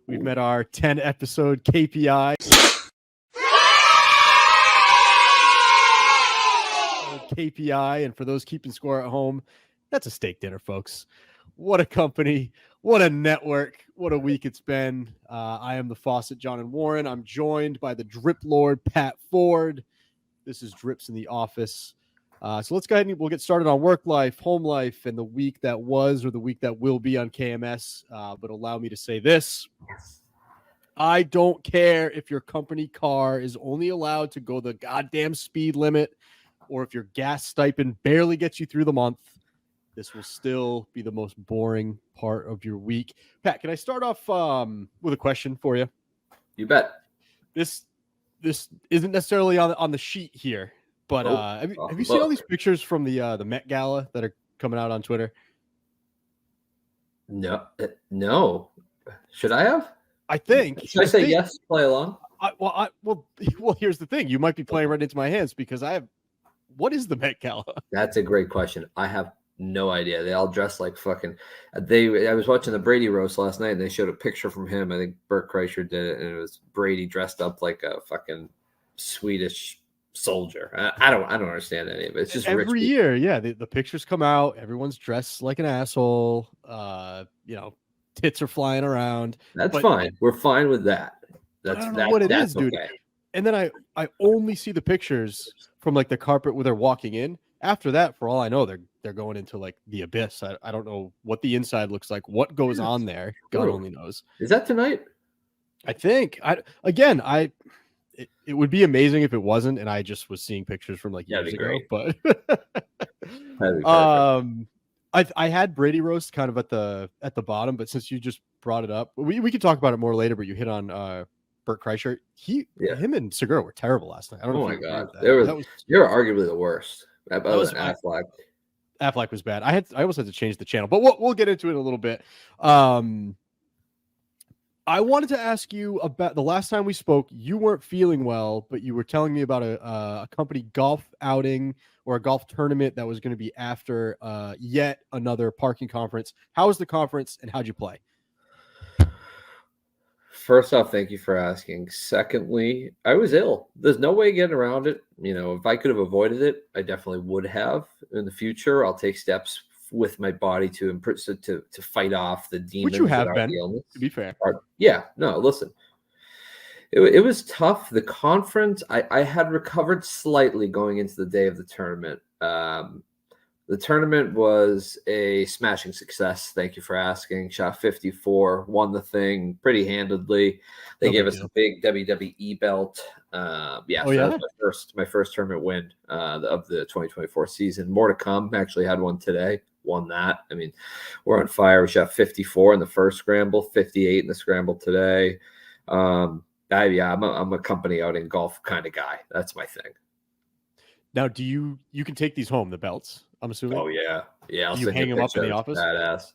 We've met our 10 episode KPI. And for those keeping score at home, that's a steak dinner, folks. What a company, what a network, what a week it's been. I am the Faucet, John and Warren. I'm joined by the Drip Lord, Pat Ford. This is Drips in the Office. So let's go ahead and we'll get started on work life, home life, and the week that was or the week that will be on KMS. But allow me to say this. I don't care if your company car is only allowed to go the goddamn speed limit or if your gas stipend barely gets you through the month. This will still be the most boring part of your week. Pat, can I start off with a question for you? You bet. This isn't necessarily on the sheet here, but have you seen all these pictures from the Met Gala that are coming out on Twitter? No. Should I have? I think. Should I say yes? Play along. Well, here's the thing. You might be playing right into my hands because what is the Met Gala? That's a great question. I have no idea. They all dress like fucking. I was watching the Brady roast last night, and they showed a picture from him. I think Bert Kreischer did it, and it was Brady dressed up like a fucking Swedish soldier. I don't understand any of it. It's just every year. Yeah, the pictures come out. Everyone's dressed like an asshole. Tits are flying around. That's fine. We're fine with that. I don't know what it is, dude. Okay. And then I only see the pictures from like the carpet where they're walking in. After that, for all I know, they're going into like the abyss. I don't know what the inside looks like. What goes on there? God only knows. Is that tonight? I think. It would be amazing if it wasn't, and I just was seeing pictures from like years ago. But I had Brady roast kind of at the bottom, but since you just brought it up, we could talk about it more later. But you hit on Bert Kreischer. Him and Segura were terrible last night. I don't know. Oh my god, you're arguably the worst. That was Affleck. Affleck was bad. I almost had to change the channel, but we'll get into it in a little bit. I wanted to ask you about the last time we spoke. You weren't feeling well, but you were telling me about a company golf outing or a golf tournament that was going to be after yet another parking conference. How was the conference and how'd you play? First off, thank you for asking. Secondly, I was ill. There's no way getting around it. If I could have avoided it, I definitely would have. In the future, I'll take steps with my body to fight off the demons. Which you have been, to be fair. Yeah, no, listen. It was tough. The conference, I had recovered slightly going into the day of the tournament. The tournament was a smashing success. Thank you for asking. Shot 54, won the thing pretty handedly. They gave us a big WWE belt. That was my first tournament win of the 2024 season. More to come. Actually had one today. Won that. I mean, we're on fire. We shot 54 in the first scramble, 58 in the scramble today. I'm a company outing golf kind of guy. That's my thing. Now, you can take these home, the belts? I'm assuming. Oh yeah. I'll hang them up in the office. Badass.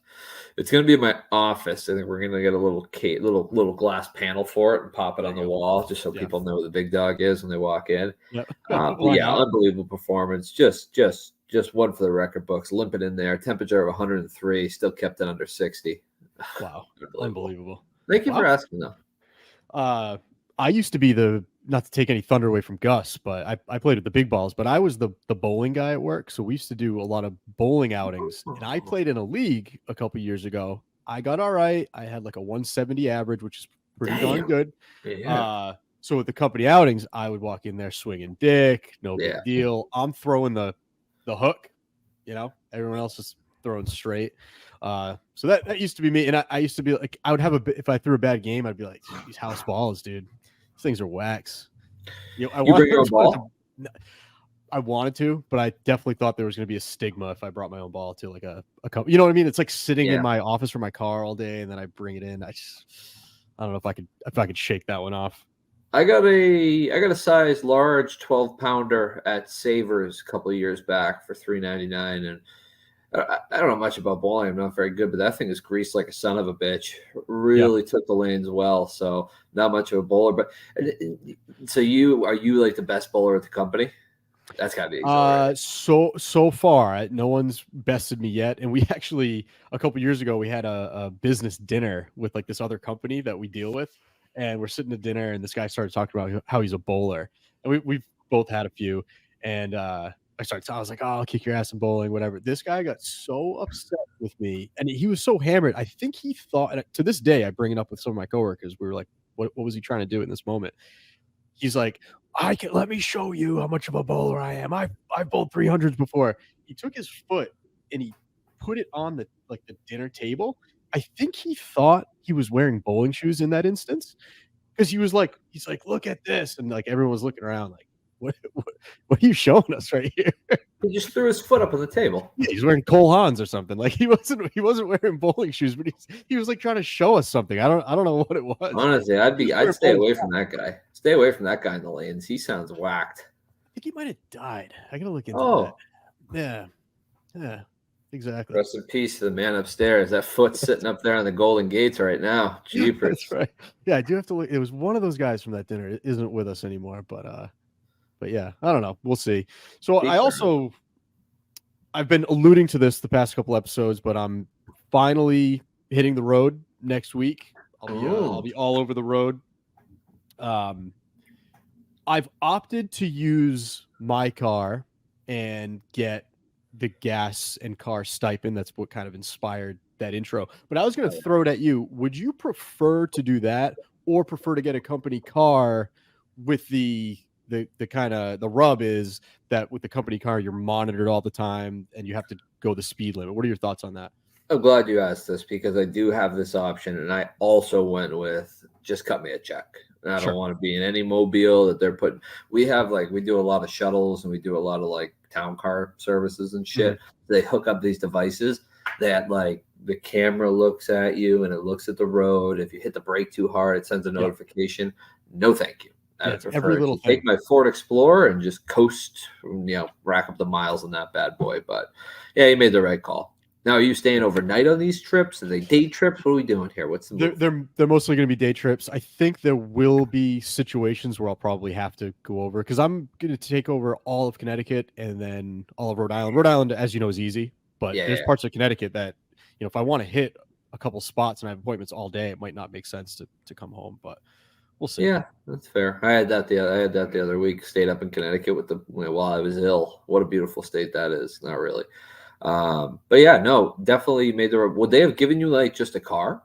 It's gonna be in my office. I think we're gonna get a little glass panel for it and pop it on the wall just so people know what the big dog is when they walk in. Yep. Unbelievable performance. Just one for the record books. Limping in there. Temperature of 103. Still kept it under 60. Wow. Unbelievable. Thank you for asking though. I used to be not to take any thunder away from Gus, but I played with the big balls, but I was the bowling guy at work. So we used to do a lot of bowling outings, and I played in a league a couple years ago. I got all right. I had like a 170 average, which is pretty darn good. Yeah. So with the company outings, I would walk in there swinging dick, no big deal. I'm throwing the hook, everyone else is throwing straight. So that used to be me. And I used to be like, I would have if I threw a bad game, I'd be like, these house balls, dude. Things are wax. I bring your own ball? I wanted to, but I definitely thought there was going to be a stigma if I brought my own ball to like a company. You know what I mean? It's like sitting in my office for my car all day, and then I bring it in. I don't know if I could shake that one off. I got a size large 12-pounder at Savers a couple of years back for $3.99, and I don't know much about bowling. I'm not very good, but that thing is greased like a son of a bitch. Really took the lanes well. So not much of a bowler. But so are you like the best bowler at the company? That's gotta be exhilarating. So far, no one's bested me yet. And we actually, a couple years ago, we had a business dinner with like this other company that we deal with, and we're sitting at dinner, and this guy started talking about how he's a bowler, and we've both had a few, and I was like, oh, I'll kick your ass in bowling, whatever. This guy got so upset with me, and he was so hammered. I think he thought, and to this day, I bring it up with some of my coworkers. We were like, what was he trying to do in this moment? He's like, let me show you how much of a bowler I am. I've bowled 300s before. He took his foot and he put it on the dinner table. I think he thought he was wearing bowling shoes in that instance, because he's like, look at this, and like everyone was looking around like, what are you showing us right here? He just threw his foot up on the table. Yeah, he's wearing Cole Haans or something. Like he wasn't wearing bowling shoes, but he was like trying to show us something. I don't know what it was. Honestly, I'd stay away from that guy. Stay away from that guy in the lanes. He sounds whacked. I think he might have died. I gotta look into that. Yeah, exactly. Rest in peace to the man upstairs. That foot's sitting up there on the Golden Gates right now. Jeepers. That's right. Yeah, I do have to look. It was one of those guys from that dinner. It isn't with us anymore, but yeah, I don't know. We'll see. So I've been alluding to this the past couple episodes, but I'm finally hitting the road next week. I'll be all over the road. I've opted to use my car and get the gas and car stipend. That's what kind of inspired that intro. But I was going to throw it at you. Would you prefer to do that, or prefer to get a company car with the kind of the rub is that with the company car, you're monitored all the time and you have to go the speed limit? What are your thoughts on that? I'm glad you asked this, because I do have this option, and I also went with just cut me a check. And I don't want to be in any mobile that they're putting. We do a lot of shuttles, and we do a lot of like town car services and shit. Mm-hmm. They hook up these devices that like the camera looks at you and it looks at the road. If you hit the brake too hard, it sends a notification. No, thank you. I prefer every little thing. Take my Ford Explorer and just coast, rack up the miles on that bad boy. But yeah, you made the right call. Now, are you staying overnight on these trips? Are they day trips? What are we doing here? What's the they're mostly going to be day trips. I think there will be situations where I'll probably have to go over, because I'm going to take over all of Connecticut and then all of Rhode Island. Rhode Island, as you know, is easy, but there's parts of Connecticut that, if I want to hit a couple spots and I have appointments all day, it might not make sense to come home, but we'll see. Yeah, that's fair. I had that the other week. Stayed up in Connecticut while I was ill. What a beautiful state that is. Not really. But yeah, no, definitely made the. Would they have given you like just a car?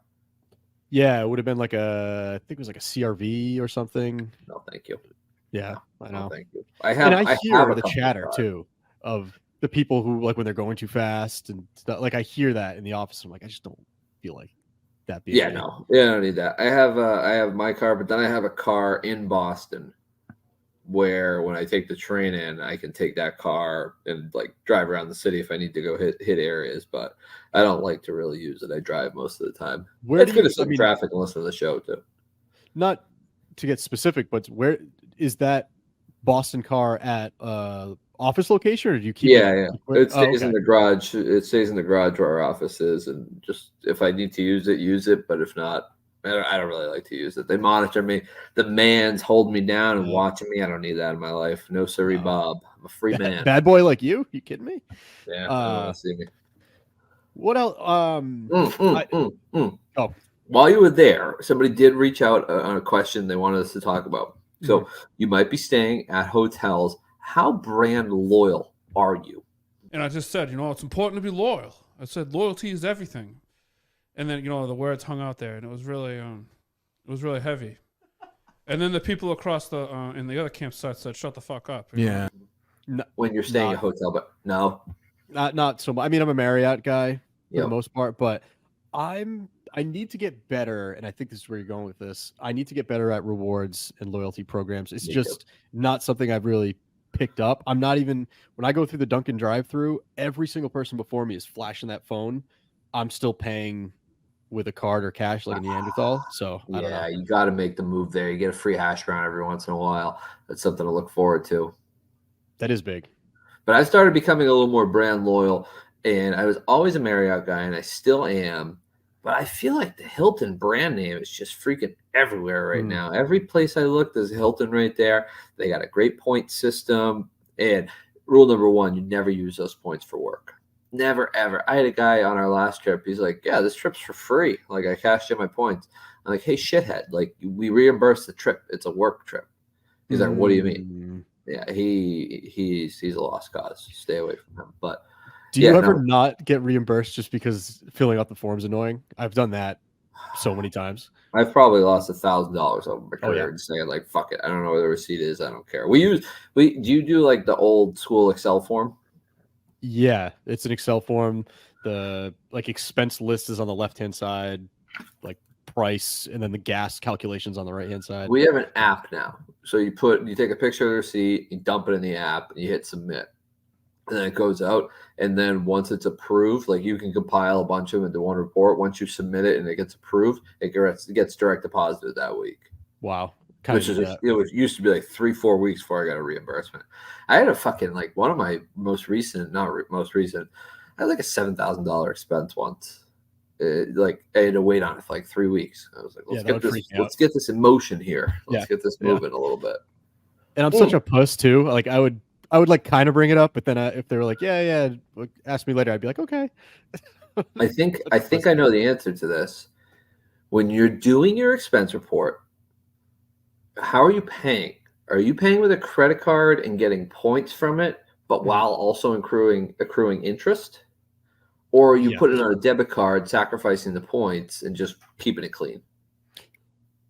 Yeah, it would have been like I think it was like a CRV or something. No, thank you. Yeah, I know. No, thank you. I hear the chatter too of the people who, like, when they're going too fast and stuff. Like I hear that in the office. I'm like, I just don't feel like that. Yeah, no, I don't need that. I have my car, but then I have a car in Boston, where when I take the train in, I can take that car and like drive around the city if I need to go hit areas, but I don't like to really use it. I drive most of the time. It's good to sit in traffic and listen to the show too. Not to get specific, but where is that Boston car at? Office location, or do you keep it stays in the garage. It stays in the garage where our office is, and just if I need to use it, but if not, I don't really like to use it. They monitor me. The man's holding me down and watching me. I don't need that in my life. No siree, Bob. I'm a free man. Bad boy like you? You kidding me? Yeah. See me. What else? While you were there, somebody did reach out on a question they wanted us to talk about. So you might be staying at hotels. How brand loyal are you? And I just said, it's important to be loyal. I said loyalty is everything. And then, the words hung out there, and it was really heavy. And then the people across in the other campsite said, "Shut the fuck up." Yeah. When you're staying at a hotel, but no, not so much. I mean, I'm a Marriott guy for the most part, but I need to get better, and I think this is where you're going with this. I need to get better at rewards and loyalty programs. It's just not something I've really picked up. I'm not even, when I go through the Dunkin' drive-through, every single person before me is flashing that phone. I'm still paying with a card or cash like a Neanderthal. So I don't know. You got to make the move there. You get a free hash brown every once in a while. That's something to look forward to. That is big. But I started becoming a little more brand loyal, and I was always a Marriott guy, and I still am. But I feel like the Hilton brand name is just freaking everywhere right now. Every place I look, there's a Hilton right there. They got a great point system. And rule number one, you never use those points for work. Never, ever. I had a guy on our last trip. He's like, yeah, this trip's for free. Like, I cashed in my points. I'm like, hey, shithead. Like, we reimburse the trip. It's a work trip. He's like, what do you mean? Yeah, he's a lost cause. Stay away from him. But do you ever not get reimbursed just because filling out the form's annoying? I've done that so many times. I've probably lost $1,000 over my career and saying like, fuck it. I don't know where the receipt is. I don't care. Do you do like the old school Excel form? Yeah, it's an Excel form. The like expense list is on the left-hand side, like price, and then the gas calculations on the right-hand side. We have an app now. So you take a picture of the receipt, you dump it in the app, and you hit submit. And then it goes out. And then once it's approved, like you can compile a bunch of them into one report. Once you submit it and it gets approved, it gets direct deposited that week. Wow. It used to be like 3-4 weeks before I got a reimbursement. I had a fucking like one of my most recent, I had like a $7,000 expense once. I had to wait on it for like 3 weeks. I was like, let's get this in motion here. Let's get this moving a little bit. And I'm such a puss too. Like I would like kind of bring it up, but then if they were like, yeah, ask me later, I'd be like, okay. I think I know the answer to this. When you're doing your expense report, how are you paying? Are you paying with a credit card and getting points from it, but while also accruing interest? Or are you putting it on a debit card, sacrificing the points, and just keeping it clean?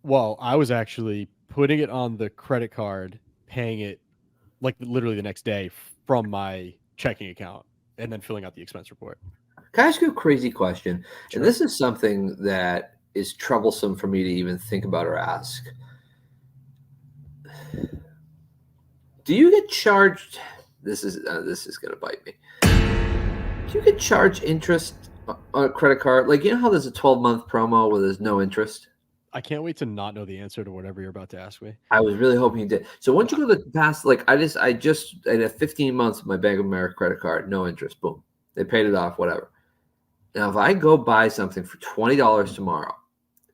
Well, I was actually putting it on the credit card, paying it like literally the next day from my checking account, and then filling out the expense report. Can I ask you a crazy question? Sure. And this is something that is troublesome for me to even think about or ask. Do you get charged? This is going to bite me. Do you get charged interest on a credit card? Like, you know how there's a 12-month promo where there's no interest? I can't wait to not know the answer to whatever you're about to ask me. I was really hoping you did. So once you go to the past, like I had 15 months with my Bank of America credit card, no interest, boom. They paid it off, whatever. Now, if I go buy something for $20 tomorrow,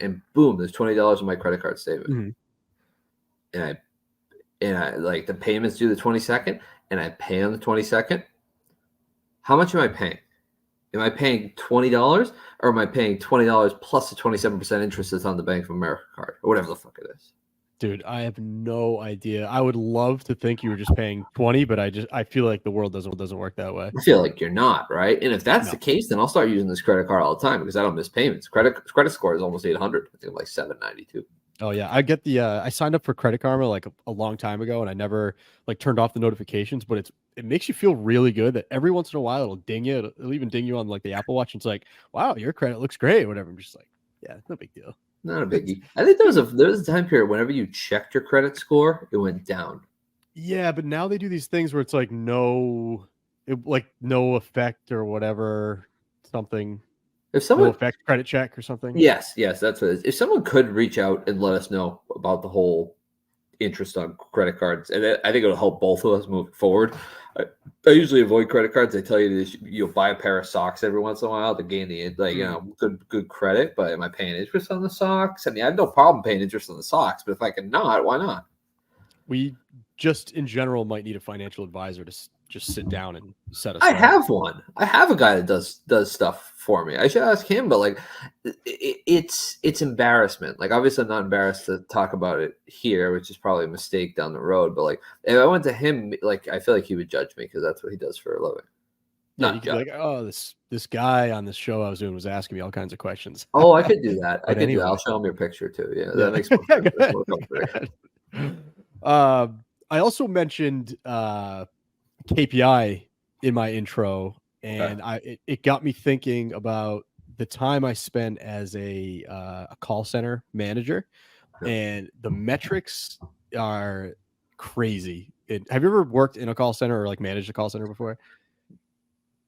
and boom, there's $20 in my credit card statement, and I like the payments due the 22nd, and I pay on the 22nd, how much am I paying? Am I paying $20 or am I paying $20 plus the 27% interest that's on the Bank of America card or whatever the fuck it is? Dude, I have no idea. I would love to think you were just paying 20, but I feel like the world doesn't work that way. I feel like you're not, right? And if that's the case, then I'll start using this credit card all the time because I don't miss payments. Credit score is almost 800. I think I'm like 792. Oh yeah, I get the I signed up for Credit Karma like a long time ago, and I never like turned off the notifications, but it makes you feel really good that every once in a while it'll ding you. It'll even ding you on like the Apple Watch. And it's like, wow, your credit looks great, whatever. I'm just like, yeah, no big deal. Not a biggie. I think there was a time period whenever you checked your credit score, it went down. Yeah, but now they do these things where it's like no effect or whatever, something. If someone no effect credit check or something. Yes, that's what it is. If someone could reach out and let us know about the whole interest on credit cards, and I think it'll help both of us move forward. I usually avoid credit cards. They tell you you'll buy a pair of socks every once in a while to gain the good credit. But am I paying interest on the socks? I mean, I have no problem paying interest on the socks, but if I can not, why not? We just in general might need a financial advisor to just sit down and set us. I have one. I have a guy that does stuff for me. I should ask him, but like, it's embarrassment. Like, obviously, I'm not embarrassed to talk about it here, which is probably a mistake down the road. But like, if I went to him, like, I feel like he would judge me because that's what he does for a living. Yeah, you could be like, oh, this guy on this show I was doing was asking me all kinds of questions. Oh, I could do that. I could do that. I'll show him your picture too. Yeah, that makes more sense. I also mentioned KPI in my intro, and it got me thinking about the time I spent as a call center manager, and the metrics are crazy. Have you ever worked in a call center or like managed a call center before?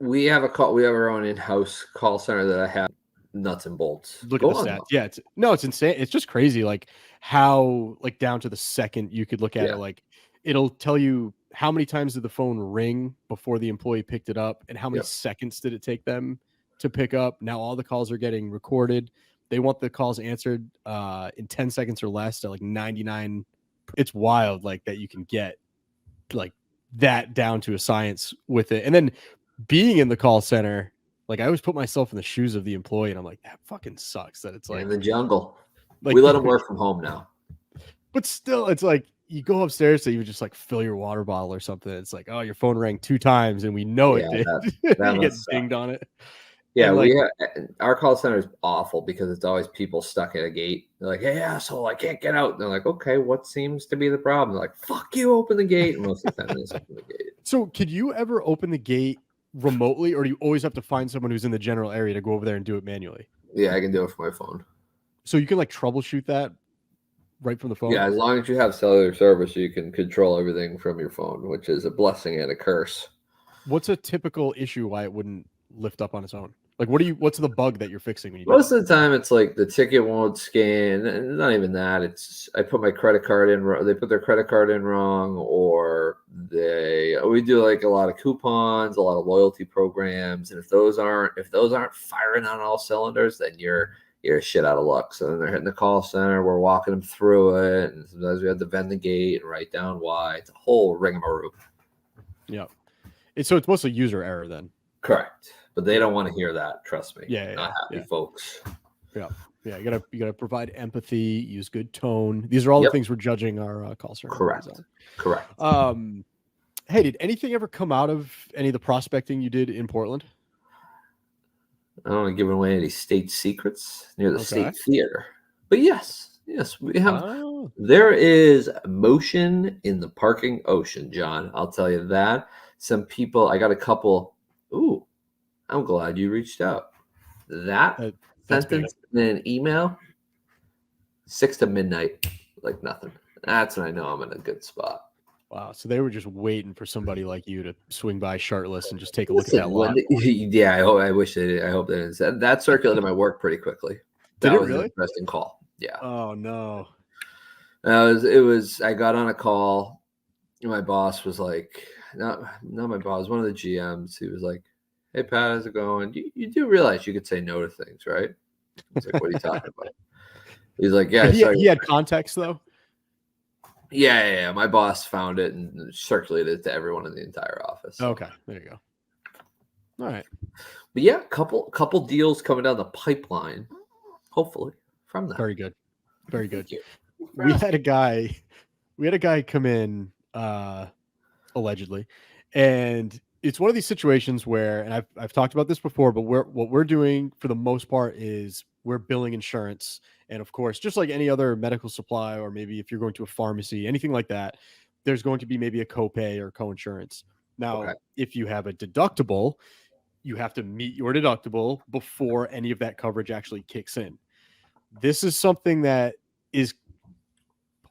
We have our own in-house call center that I have nuts and bolts. Look at the stats. Yeah, it's insane. It's just crazy, like how like down to the second you could look at it. Like it'll tell you how many times did the phone ring before the employee picked it up, and how many seconds did it take them to pick up. Now all the calls are getting recorded. They want the calls answered in 10 seconds or less to like 99. It's wild, like that you can get like that down to a science with it. And then being in the call center, like I always put myself in the shoes of the employee, and I'm like, that fucking sucks. That it's like in the jungle. like We let them work from home now. but still, it's like you go upstairs to even just like fill your water bottle or something. It's like, oh, your phone rang 2 times, and we know Yeah, it did. that You get must dinged on it. Yeah, And, like, our call center is awful because it's always people stuck at a gate. They're like, "Hey, asshole, I can't get out." And they're like, "Okay, what seems to be the problem?" They're like, "Fuck you, open the gate." And most of the time, they just open the gate. So, could you ever open the gate remotely, or do you always have to find someone who's in the general area to go over there and do it manually? Yeah, I can do it from my phone. So you can like troubleshoot that right from the phone? Yeah, as long as you have cellular service, you can control everything from your phone, which is a blessing and a curse. What's a typical issue why it wouldn't lift up on its own? Like, what's the bug that you're fixing when you do Most that? of the time, it's like the ticket won't scan, and not even that. It's I put my credit card in, they put their credit card in wrong, or we do like a lot of coupons, a lot of loyalty programs, and if those aren't firing on all cylinders, then you're shit out of luck. So then they're hitting the call center, we're walking them through it, and sometimes we have to vend the gate and write down why. It's a whole rigmarole. Yeah. So it's mostly user error then. Correct. But they don't want to hear that. Trust me. Yeah, Not happy folks. Yeah. Yeah. You gotta provide empathy, use good tone. These are all the things we're judging our call center. Correct. Hey, did anything ever come out of any of the prospecting you did in Portland? I don't want to give away any state secrets near the State Theater. But yes, we have. Oh. There is motion in the parking ocean, John. I'll tell you that. Some people, I got a couple. Ooh, I'm glad you reached out. That sentence in an email, 6 to midnight, like nothing. That's when I know I'm in a good spot. Wow. So they were just waiting for somebody like you to swing by shirtless and just take a look at that lot. Yeah, I wish they did. I hope they didn't. That circulated my work pretty quickly. That did it was really? An interesting call. Yeah. Oh, no. It was, I got on a call. And my boss was like, not my boss, one of the GMs. He was like, "Hey, Pat, how's it going? You do realize you could say no to things, right?" I was like, "What are you talking about?" He's like, "Yeah." He had context, though? Yeah. My boss found it and circulated it to everyone in the entire office. So. Okay, there you go. All right. But yeah, couple deals coming down the pipeline, hopefully, from that. Very good. Very good. We had a guy come in allegedly, and it's one of these situations where, and I've talked about this before, but what we're doing for the most part is we're billing insurance. And of course, just like any other medical supply, or maybe if you're going to a pharmacy, anything like that, there's going to be maybe a copay or coinsurance. Now, if you have a deductible, you have to meet your deductible before any of that coverage actually kicks in. This is something that is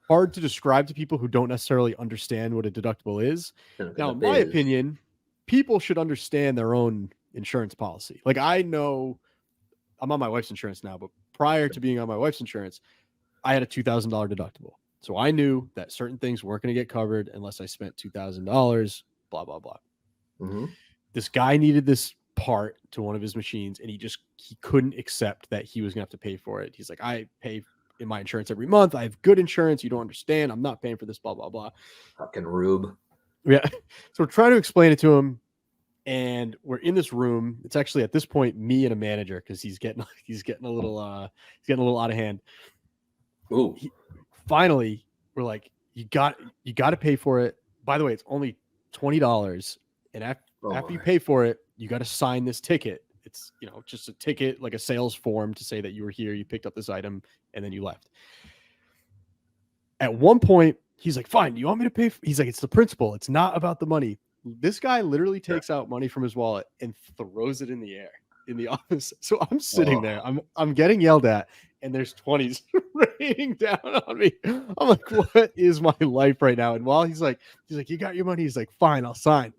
hard to describe to people who don't necessarily understand what a deductible is. Now, in my opinion, people should understand their own insurance policy. Like, I know I'm on my wife's insurance now, but prior to being on my wife's insurance, I had a $2,000 deductible. So I knew that certain things weren't going to get covered unless I spent $2,000, blah, blah, blah. Mm-hmm. This guy needed this part to one of his machines, and he couldn't accept that he was going to have to pay for it. He's like, "I pay in my insurance every month. I have good insurance. You don't understand. I'm not paying for this, blah, blah, blah." Fucking rube. Yeah. So we're trying to explain it to him, and we're in this room. It's actually at this point me and a manager, because he's getting a little out of hand. Ooh. Finally, we're like, you got to pay for it. By the way, it's only $20, and after you pay for it, you got to sign this ticket. It's, just a ticket, like a sales form to say that you were here, you picked up this item, and then you left. At one point, he's like, "Fine, you want me to pay?" He's like, "It's the principle. It's not about the money." This guy literally takes out money from his wallet and throws it in the air in the office. So I'm sitting there. I'm getting yelled at, and there's 20s raining down on me. I'm like, what is my life right now? And while he's like, "You got your money?" He's like, "Fine, I'll sign."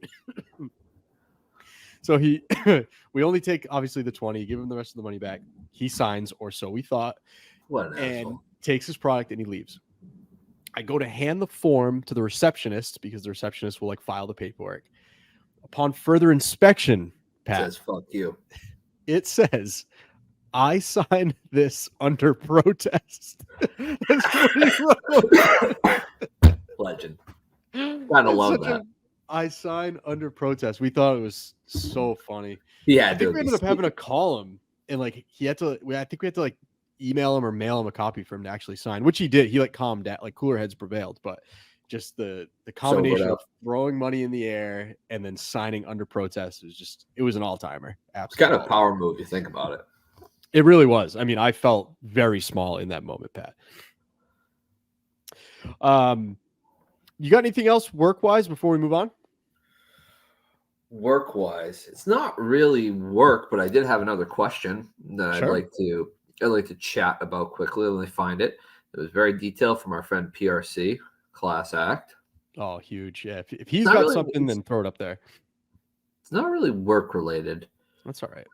So we only take obviously the 20, give him the rest of the money back. He signs, or so we thought, and takes his product, and he leaves. I go to hand the form to the receptionist, because the receptionist will file the paperwork. Upon further inspection, Pat, it says, "Fuck you." It says, "I signed this under protest." That's what he wrote. Legend. Gotta love that. I signed under protest. We thought it was so funny. Yeah, I think dude, we ended up having to call him, and like he had to. I think we had to like email him or mail him a copy for him to actually sign, which he did. He like calmed down, like cooler heads prevailed. But just the combination of throwing money in the air and then signing under protest it was an all timer. It's kind of a power move. You think about it. It really was. I mean, I felt very small in that moment, Pat. You got anything else work-wise before we move on? Work-wise, it's not really work, but I did have another question that Sure. I'd like to chat about quickly. Let me find it. It was very detailed from our friend PRC, Class Act. Oh, huge. Yeah. If he's got really, something, then throw it up there. It's not really work-related. That's all right.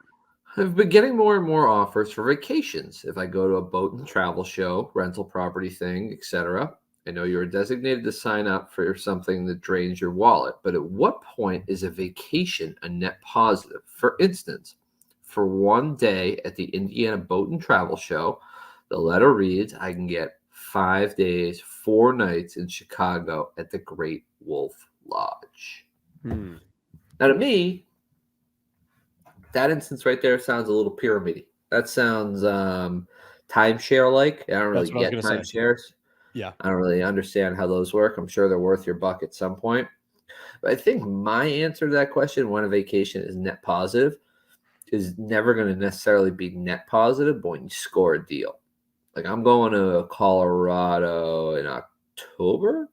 I've been getting more and more offers for vacations. If I go to a boat and travel show, rental property thing, etc. I know you're designated to sign up for something that drains your wallet, but at what point is a vacation a net positive? For instance, for one day at the Indiana Boat and Travel Show, the letter reads, I can get 5 days, 4 nights in Chicago at the Great Wolf Lodge. Now to me, that instance right there sounds a little pyramid-y. That sounds timeshare-like. I don't really get timeshares. Yeah. I don't really understand how those work. I'm sure they're worth your buck at some point. But I think my answer to that question, when a vacation is net positive, is never going to necessarily be net positive, but when you score a deal. Like I'm going to Colorado in October.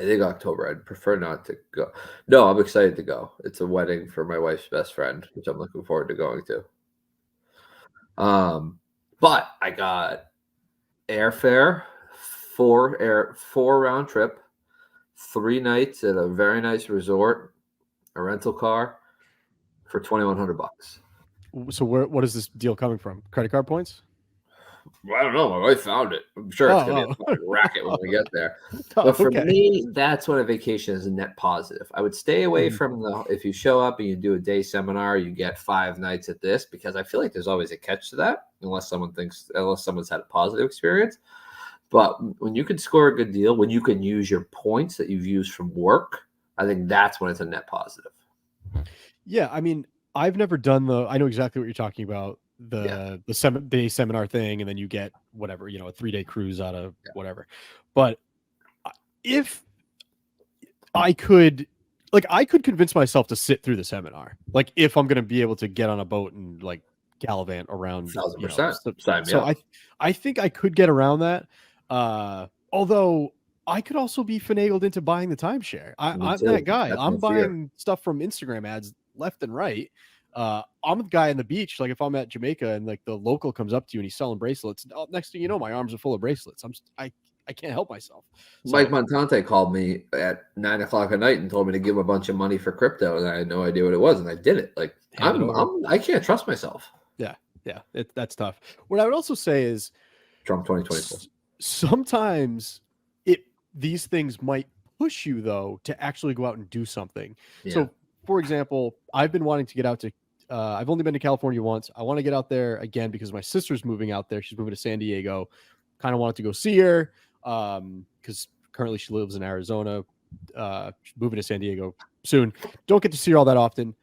I think October. I'd prefer not to go. No, I'm excited to go. It's a wedding for my wife's best friend, which I'm looking forward to going to. But I got airfare, 4 round trip, 3 nights at a very nice resort, a rental car for $2,100. So what is this deal coming from? Credit card points? Well, I don't know. My wife found it. I'm sure it's going to be a fucking racket when we get there. But for me, that's when a vacation is a net positive. I would stay away from if you show up and you do a day seminar, you get 5 nights at this, because I feel like there's always a catch to that, unless someone's had a positive experience. But when you can score a good deal, when you can use your points that you've used from work, I think that's when it's a net positive. Yeah. I mean, I've never done I know exactly what you're talking about. The 7-day seminar thing, and then you get whatever, a 3-day cruise out of whatever. But if I could convince myself to sit through the seminar, like if I'm going to be able to get on a boat and like gallivant around 1,000%. So I think I could get around that. Although I could also be finagled into buying the timeshare. I'm that guy. I'm buying stuff from Instagram ads left and right. I'm the guy on the beach. Like if I'm at Jamaica and like the local comes up to you and he's selling bracelets, next thing you know, my arms are full of bracelets. I can't help myself. So, Mike Montante called me at 9:00 at night and told me to give him a bunch of money for crypto, and I had no idea what it was, and I did it. Like I can't trust myself. Yeah, that's tough. What I would also say is Trump 2024. Sometimes these things might push you though to actually go out and do something. Yeah. So, for example, I've been wanting to get out to. I've only been to California once. I want to get out there again because my sister's moving out there. She's moving to San Diego. Kind of wanted to go see her because currently she lives in Arizona. She's moving to San Diego soon. Don't get to see her all that often.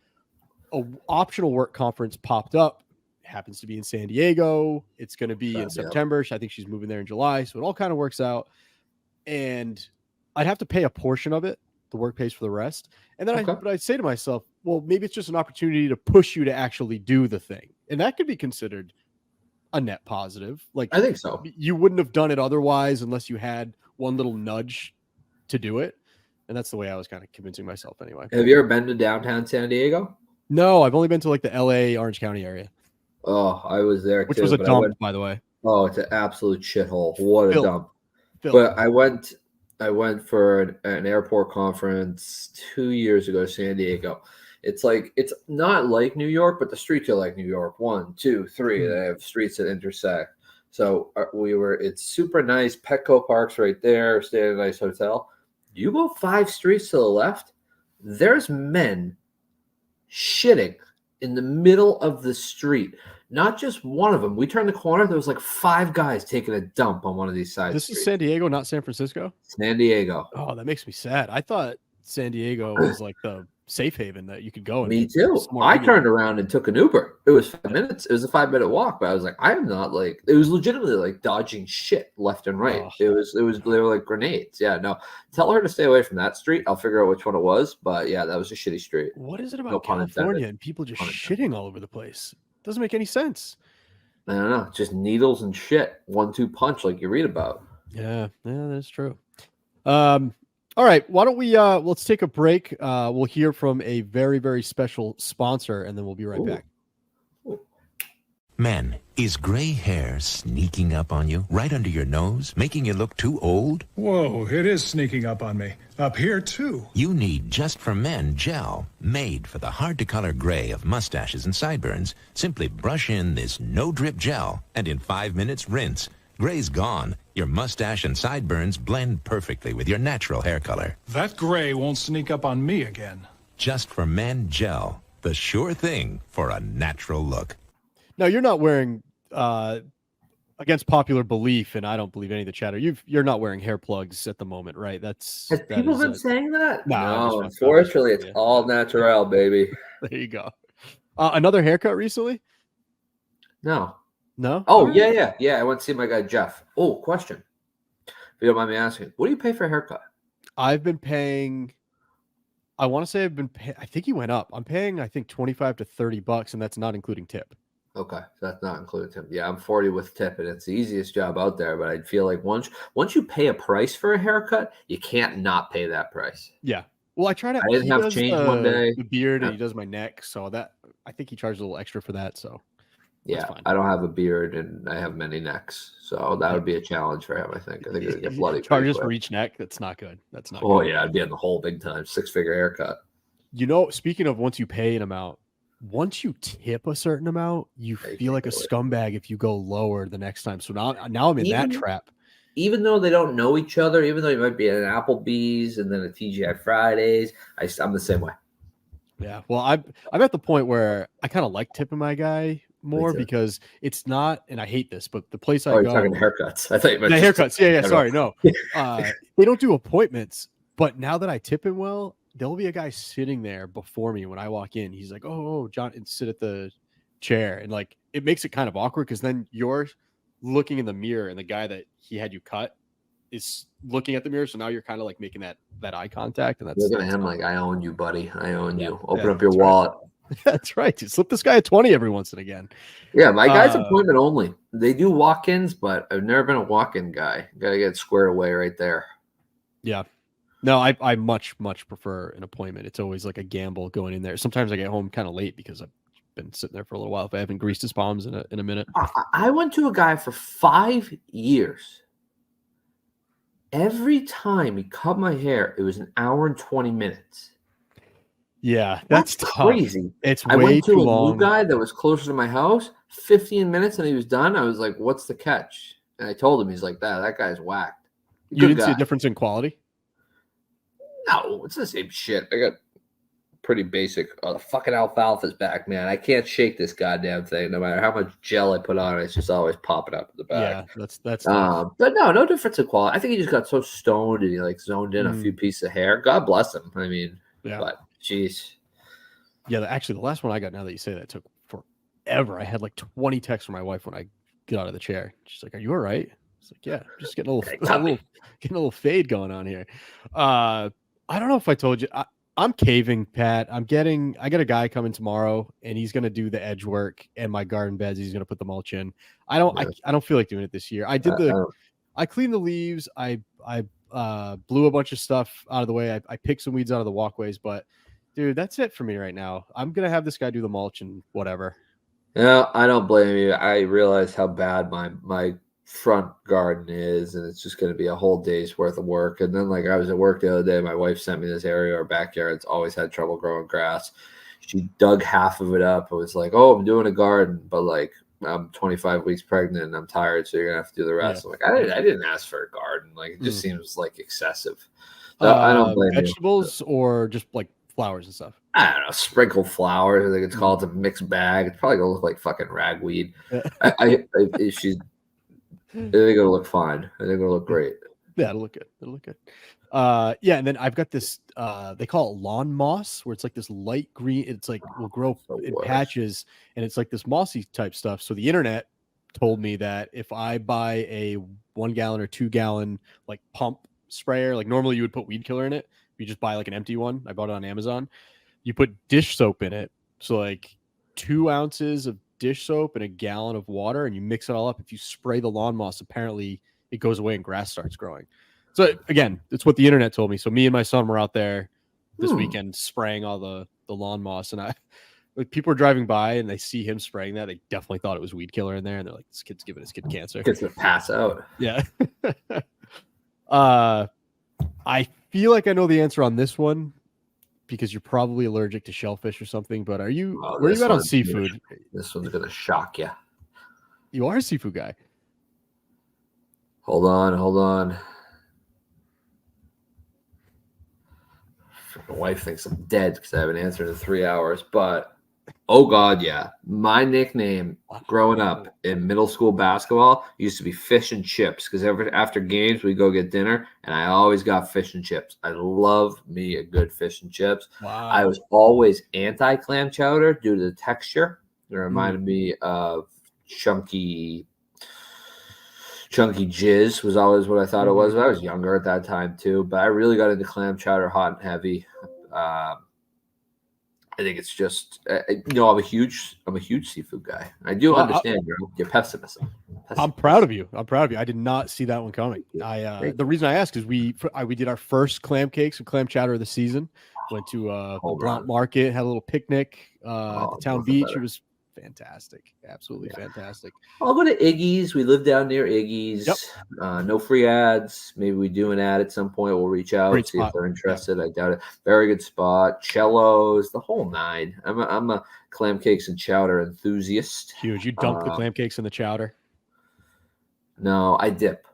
An optional work conference popped up. It happens to be in San Diego. It's going to be in September. I think she's moving there in July. So it all kind of works out. And I'd have to pay a portion of it. The work pays for the rest. And then I'd say to myself, well, maybe it's just an opportunity to push you to actually do the thing. And that could be considered a net positive. Like I think so. You wouldn't have done it otherwise unless you had one little nudge to do it. And that's the way I was kind of convincing myself anyway. Have you ever been to downtown San Diego? No, I've only been to like the LA Orange County area. Oh, I was there which was a dump, by the way. Oh, it's an absolute shithole. What a dump. But I went for an airport conference 2 years ago to San Diego. It's not like New York, but the streets are like New York. 1, 2, 3. They have streets that intersect. So it's super nice. Petco Park's right there. Stay at a nice hotel. You go 5 streets to the left, there's men shitting in the middle of the street. Not just one of them. We turned the corner. There was like 5 guys taking a dump on one of these side streets. This is San Diego, not San Francisco? San Diego. Oh, that makes me sad. I thought San Diego was like the safe haven that you could go. And Me get too. somewhere I regular. turned around and took an Uber. It was 5 minutes. It was a 5-minute walk, but I was like, I am not like. It was legitimately like dodging shit left and right. Oh. It was. They were like grenades. Yeah, no. Tell her to stay away from that street. I'll figure out which one it was. But yeah, that was a shitty street. What is it about No pun California intended. and people just Pun intended. shitting all over the place? Doesn't make any sense. I don't know. Just needles and shit. 1-2 punch like you read about. Yeah, that's true. All right, why don't we let's take a break. We'll hear from a very, very special sponsor, and then we'll be right back. Men, is gray hair sneaking up on you right under your nose, making you look too old? Whoa, it is sneaking up on me. Up here, too. You need Just for Men gel, made for the hard-to-color gray of mustaches and sideburns. Simply brush in this no-drip gel, and in 5 minutes, rinse. Gray's gone. Your mustache and sideburns blend perfectly with your natural hair color. That gray won't sneak up on me again. Just for Men gel, the sure thing for a natural look. Now, you're not wearing, against popular belief, and I don't believe any of the chatter, you're not wearing hair plugs at the moment, right? Has people been saying that? No, Unfortunately, it's all natural, baby. There you go. Another haircut recently? No. No? Oh, All right. yeah. I went to see my guy, Jeff. Oh, question. If you don't mind me asking, what do you pay for a haircut? I've been paying, I want to say I think he went up. I'm paying, I think, $25 to $30, and that's not including tip. Okay, so that's not including tip. Yeah, I'm 40 with tip, and it's the easiest job out there. But I feel like once you pay a price for a haircut, you can't not pay that price. Yeah. Well, I try to. I didn't have change one day. The beard, Yeah. and he does my neck, so that I think he charges a little extra for that. So Yeah, fine. I don't have a beard, and I have many necks, so that would be a challenge for him. I think it'd get bloody. Charges for each neck. That's not good. That's not. Oh good. yeah, I'd be in the hole big time. 6-figure haircut. You know, speaking of once you pay an amount, once you tip a certain amount, you Yeah, you feel like a can't go scumbag if you go lower the next time. So now I'm in that trap. Even though they don't know each other, even though you might be at an Applebee's and then a TGI Fridays, I'm the same way. Yeah. Well, I'm at the point where I kind of like tipping my guy more too. because it's not, and I hate this, but the place I Oh, go, you're talking haircuts. I thought you meant the just- haircuts. Yeah. Sorry, no. They don't do appointments, but now that I tip him well, there'll be a guy sitting there before me when I walk in. He's like, "Oh, John," and sit at the chair, and like it makes it kind of awkward because then you're looking in the mirror, and the guy that he had you cut is looking at the mirror. So now you're kind of like making that eye contact, and that's Looking at that's him not- like, I own you, buddy. I own you. Open Yeah, up your that's right. wallet. That's right. You slip this guy a 20 every once and again. Yeah, my guy's Uh, appointment only. They do walk-ins, but I've never been a walk-in guy. Got to get squared away right there. Yeah. No, I much prefer an appointment. It's always like a gamble going in there. Sometimes I get home kind of late because I've been sitting there for a little while if I haven't greased his palms in a minute. I went to a guy for 5 years. Every time he cut my hair, it was an hour and 20 minutes. Yeah, that's tough. crazy. It's I way went to too a long. new guy that was closer to my house, 15 minutes, and he was done. I was like, what's the catch? And I told him, he's like, that guy's whacked. You Good didn't see a guy. difference in quality? No, it's the same shit. I got pretty basic. Oh, the fucking alfalfa's back, man. I can't shake this goddamn thing. No matter how much gel I put on it, it's just always popping up in the back. Yeah, that's tough. But no difference in quality. I think he just got so stoned and he like zoned in a few pieces of hair. God bless him. I mean, Yeah. but jeez. Yeah, actually, the last one I got, now that you say that, took forever. I had like 20 texts from my wife when I get out of the chair. She's like, "Are you all right?" It's like, "Yeah, just getting a little fade going on here." I don't know if I told you. I'm caving, Pat. I got a guy coming tomorrow, and he's gonna do the edge work and my garden beds. He's gonna put the mulch in. I don't feel like doing it this year. I cleaned the leaves. I blew a bunch of stuff out of the way. I picked some weeds out of the walkways, but dude, that's it for me right now. I'm gonna have this guy do the mulch and whatever. Yeah, I don't blame you. I realize how bad my front garden is, and it's just going to be a whole day's worth of work. And then, like, I was at work the other day, my wife sent me this area. Our backyard's always had trouble growing grass. She dug half of it up. I was like, "Oh, I'm doing a garden, but like, I'm 25 weeks pregnant and I'm tired, so you're gonna have to do the rest." Yeah. I'm like, I didn't ask for a garden. Like, it just seems like excessive. So I don't blame vegetables or just like flowers and stuff. I don't know, sprinkled flowers. I think it's called a mixed bag. It's probably gonna look like fucking ragweed. I think it'll look fine. I think it'll look great. Yeah, it'll look good. Yeah, and then I've got this they call it lawn moss, where it's like this light green, it's like will grow The in worst. patches, and it's like this mossy type stuff. So the internet told me that if I buy a 1 gallon or 2 gallon like pump sprayer, like normally you would put weed killer in it, you just buy like an empty one. I bought it on Amazon. You put dish soap in it, so like 2 ounces of dish soap and a gallon of water, and you mix it all up. If you spray the lawn moss, apparently it goes away and grass starts growing. So again, it's what the internet told me. So me and my son were out there this weekend spraying all the lawn moss, and like people are driving by and they see him spraying that. They definitely thought it was weed killer in there, and they're like, "This kid's giving his kid cancer." Gets to pass out. Yeah. I feel like I know the answer on this one because you're probably allergic to shellfish or something. But are you? Oh, where are this you at on one's seafood? This one's gonna shock you. You are a seafood guy. Hold on. My wife thinks I'm dead because I haven't answered in 3 hours. But oh god, yeah. My nickname growing up in middle school basketball used to be fish and chips because after games we go get dinner and I always got fish and chips. I love me a good fish and chips. Wow. I was always anti clam chowder due to the texture. It reminded me of chunky jizz was always what I thought it was. But I was younger at that time too. But I really got into clam chowder hot and heavy. I think it's just I'm a huge seafood guy. I do understand your pessimism. I'm proud of you. I did not see that one coming. The reason I asked is we did our first clam cakes and clam chowder of the season. Went to Blount Market, had a little picnic at the town beach. It was fantastic, absolutely fantastic. I'll go to Iggy's. We live down near Iggy's. Yep. No free ads. Maybe we do an ad at some point. We'll reach out, see if they're interested. Yep. I doubt it. Very good spot. Cellos, the whole nine. I'm a clam cakes and chowder enthusiast. Huge. You dunk the clam cakes in the chowder? No, I dip.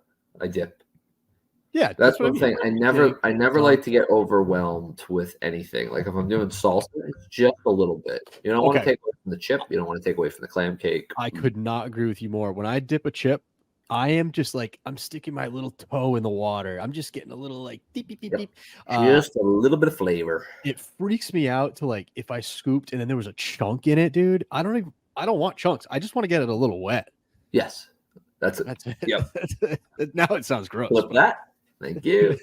Yeah, that's one thing. I never like to get overwhelmed with anything. Like if I'm doing salsa, it's just a little bit. You don't want to take away from the chip. You don't want to take away from the clam cake. I could not agree with you more. When I dip a chip, I am just like I'm sticking my little toe in the water. I'm just getting a little like beep beep beep beep. Just a little bit of flavor. It freaks me out to like if I scooped and then there was a chunk in it, dude. I don't want chunks. I just want to get it a little wet. Yes, that's it. Yep. Now it sounds gross. Flip that. Thank you.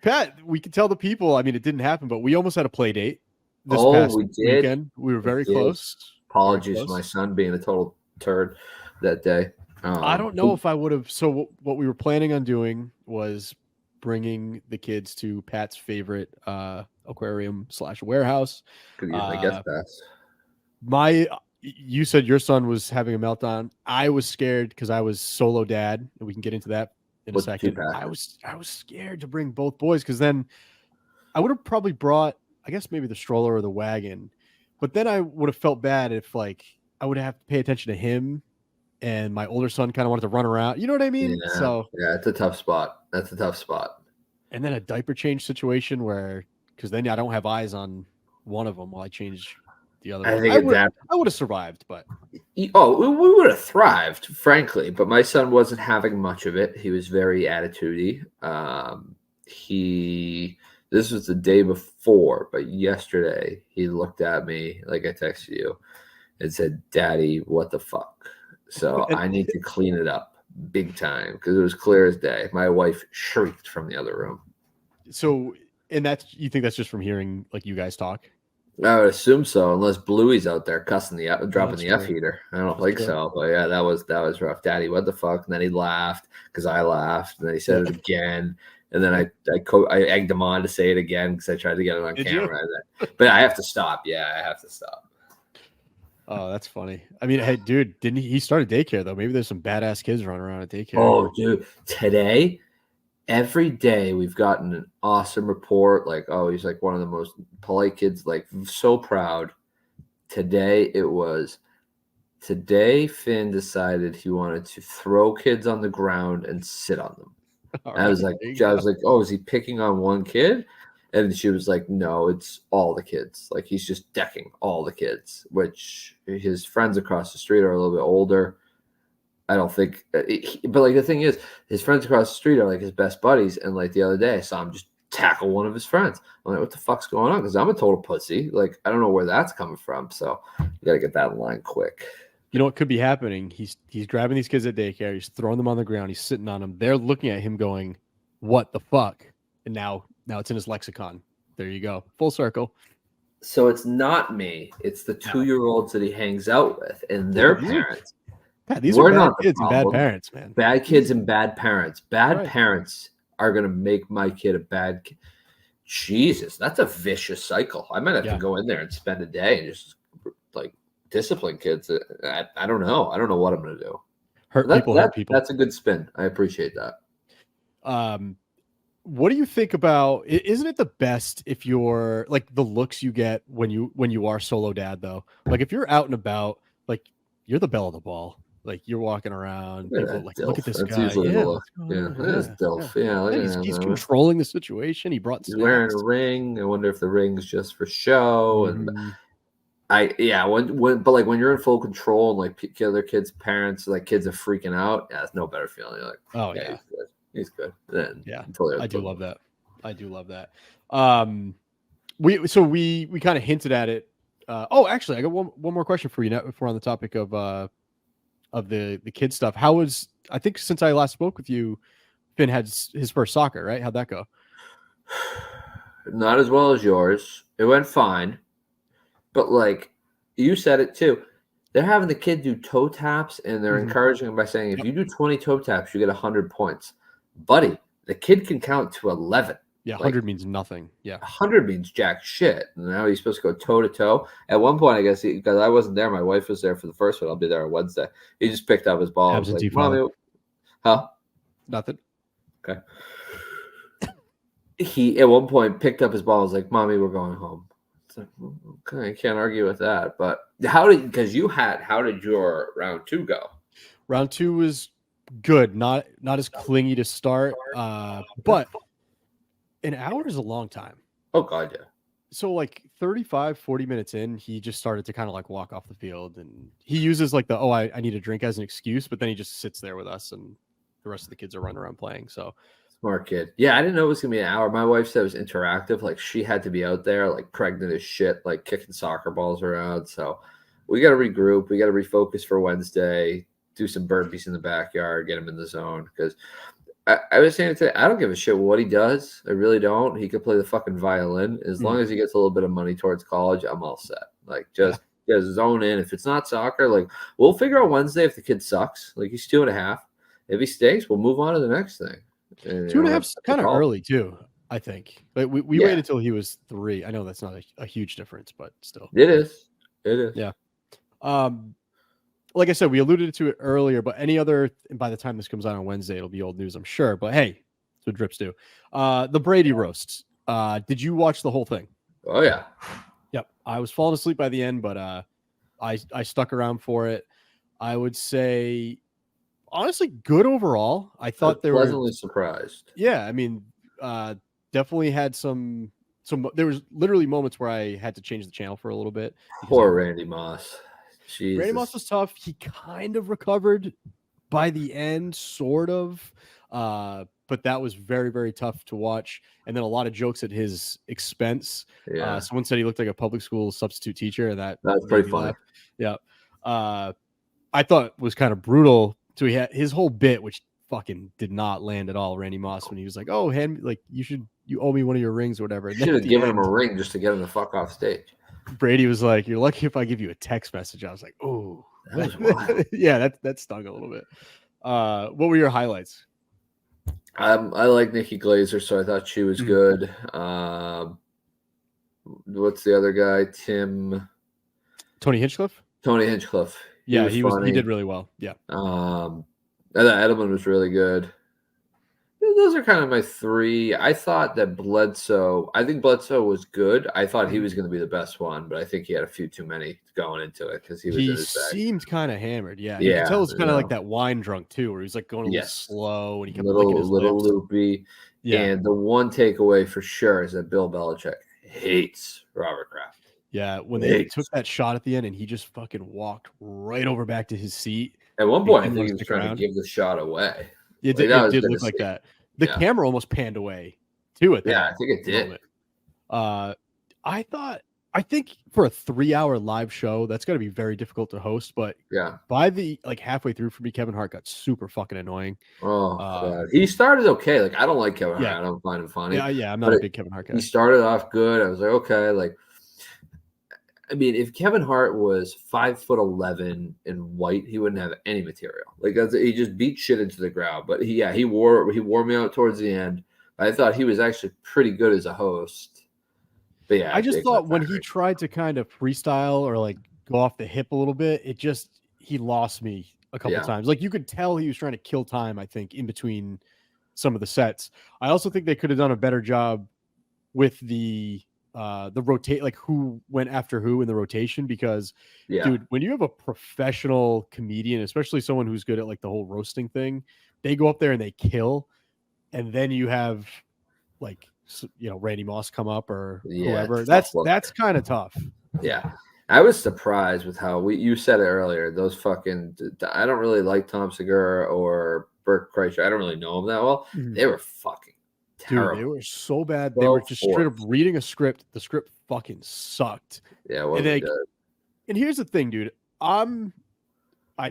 Pat, we can tell the people, I mean, it didn't happen, but we almost had a play date this past weekend. We were very close. Apologies for my son being a total turd that day. I don't know if I would have. So what we were planning on doing was bringing the kids to Pat's favorite aquarium / warehouse. Could use my guest pass. You said your son was having a meltdown. I was scared because I was solo dad, and we can get into that in a second. I was scared to bring both boys because then I would have probably brought, I guess maybe the stroller or the wagon, but then I would have felt bad if like I would have to pay attention to him, and my older son kind of wanted to run around. You know what I mean? Yeah, so it's a tough spot. That's a tough spot. And then a diaper change situation because then I don't have eyes on one of them while I change the other. I would have survived, but we would have thrived, frankly. But my son wasn't having much of it. He was very attitudey. This was the day before, but yesterday he looked at me like I texted you and said, "Daddy, what the fuck?" So I need to clean it up big time because it was clear as day. My wife shrieked from the other room. So, and you think that's just from hearing like you guys talk? I would assume so, unless Bluey's out there cussing dropping the F heater. I don't think so, but yeah, that was rough. Daddy, what the fuck? And then he laughed because I laughed, and then he said it again, and then I egged him on to say it again because I tried to get it on camera. But I have to stop. Yeah, I have to stop. Oh, that's funny. I mean, hey, dude, didn't he started daycare though? Maybe there's some badass kids running around at daycare. Oh, dude, today. Every day we've gotten an awesome report. Like, oh, he's like one of the most polite kids. Like, so proud. Today Finn decided he wanted to throw kids on the ground and sit on them. I was like, oh, is he picking on one kid? And she was like, no, it's all the kids. Like, he's just decking all the kids, which his friends across the street are a little bit older. I don't think, but like the thing is, his friends across the street are like his best buddies. And like the other day, I saw him just tackle one of his friends. I'm like, what the fuck's going on? Because I'm a total pussy. Like, I don't know where that's coming from. So you got to get that in line quick. You know what could be happening? He's grabbing these kids at daycare. He's throwing them on the ground. He's sitting on them. They're looking at him going, what the fuck? And now it's in his lexicon. There you go. Full circle. So it's not me. It's the 2-year-olds that he hangs out with and their parents. God, these We're are bad not the kids and bad problem. parents, man. Bad kids and bad parents. Bad Right. parents are going to make my kid a bad kid. Jesus, that's a vicious cycle. I might have to go in there and spend a day and just like discipline kids. I don't know. I don't know what I'm going to do. Hurt people. That's a good spin. I appreciate that. What do you think about? Isn't it the best if you're like the looks you get when you are solo dad though? Like if you're out and about, like you're the belle of the ball. Like you're walking around, people like, look at this guy. He's controlling the situation. He brought snacks. He's wearing a ring. I wonder if the ring's just for show. And but like when you're in full control and like other kids' parents, like kids are freaking out. Yeah, it's no better feeling. You're like, oh yeah, he's good. Then I do love that. I do love that. We kind of hinted at it. Actually, I got one more question for you now if we're on the topic of the kid stuff. How was, I think since I last spoke with you, Finn had his first soccer, right? How'd that go? Not as well as yours. It went fine. But like you said it too, they're having the kid do toe taps and they're encouraging him by saying, if you do 20 toe taps, you get 100 points. Buddy, the kid can count to 11. Yeah, 100 means nothing. Yeah. 100 means jack shit. And now he's supposed to go toe to toe. At one point, I guess, because I wasn't there, my wife was there for the first one. I'll be there on Wednesday. He just picked up his ball. I was like, Mommy, huh? Nothing. Okay. He, at one point, picked up his ball. I was like, Mommy, we're going home. It's like, okay, I can't argue with that. But how did your round 2 go? Round 2 was good. Not as clingy to start, but an hour is a long time. Oh, God, yeah. So like 35, 40 minutes in, he just started to kind of like walk off the field. And he uses like I need a drink as an excuse, but then he just sits there with us and the rest of the kids are running around playing. So smart kid. Yeah, I didn't know it was going to be an hour. My wife said it was interactive. Like she had to be out there like pregnant as shit, like kicking soccer balls around. So we got to regroup. We got to refocus for Wednesday, do some burpees in the backyard, get him in the zone. Because I was saying today, I don't give a shit what he does. I really don't. He could play the fucking violin. As long as he gets a little bit of money towards college, I'm all set. Like, just zone in. If it's not soccer, like, we'll figure out Wednesday if the kid sucks. Like, he's 2.5. If he stinks, we'll move on to the next thing. And 2.5's kind of early, too, I think. But we waited until he was 3. I know that's not a huge difference, but still. It is. Yeah. Like I said, we alluded to it earlier, but any other, and by the time this comes out on Wednesday, it'll be old news, I'm sure. But hey, that's what drips do. The Brady roasts. Did you watch the whole thing? Oh, yeah. Yep. I was falling asleep by the end, but I stuck around for it. I would say, honestly, good overall. I thought they were pleasantly surprised. Yeah, I mean, definitely had some. There was literally moments where I had to change the channel for a little bit. Poor Randy Moss. Jesus. Randy Moss was tough. He kind of recovered by the end, sort of. But that was very, very tough to watch. And then a lot of jokes at his expense. Yeah. Someone said he looked like a public school substitute teacher, and that's pretty funny. Yeah. I thought it was kind of brutal. So he had his whole bit, which fucking did not land at all. Randy Moss, when he was like, "Oh, you owe me one of your rings or whatever." Should have given him a ring just to get him the fuck off stage. Brady was like, "You're lucky if I give you a text message." I was like, "Oh, yeah, that stung a little bit." What were your highlights? I like Nikki Glazer, so I thought she was good. What's the other guy? Tony Hinchcliffe. Tony Hinchcliffe. He did really well. Yeah. Edelman was really good. Those are kind of my 3. I thought that Bledsoe was good. I thought he was going to be the best one, but I think he had a few too many going into it because he seemed kind of hammered. Yeah. You could tell it was kind of like that wine drunk too, where he was like going a little slow and he kept licking his little lips. loopy. Yeah. And the one takeaway for sure is that Bill Belichick hates Robert Kraft. Yeah. When they took that shot at the end and he just fucking walked right over back to his seat. At one he point, I didn't think wanna he was stick trying around. to give the shot away. It Like, did, that it was did good to look like see. that. The Yeah. camera almost panned away too at Yeah, that I think it did. moment. I think for a 3-hour live show, that's got to be very difficult to host. But Yeah. by the halfway through for me, Kevin Hart got super fucking annoying. Oh, God. He started okay. Like, I don't like Kevin Hart. Yeah. I don't find him funny. Yeah, I'm not But a big Kevin Hart guy. He started off good. I was like, okay. Like, I mean, if Kevin Hart was 5'11" and white, he wouldn't have any material. Like, he just beat shit into the ground. But he wore me out towards the end. I thought he was actually pretty good as a host. But yeah, I just thought when he tried to kind of freestyle or like go off the hip a little bit, he lost me a couple times. Like you could tell he was trying to kill time, I think, in between some of the sets. I also think they could have done a better job with the rotate, like who went after who in the rotation, because dude, when you have a professional comedian, especially someone who's good at like the whole roasting thing, they go up there and they kill, and then you have like, you know, Randy Moss come up or whoever. That's kind of tough. Yeah. I was surprised with how you said it earlier. Those fucking, I don't really like Tom Segura or Bert Kreischer. I don't really know them that well. They were fucking terrible. Dude, they were so bad. They were just straight up reading a script. The script fucking sucked. Yeah, well, and here's the thing, dude. I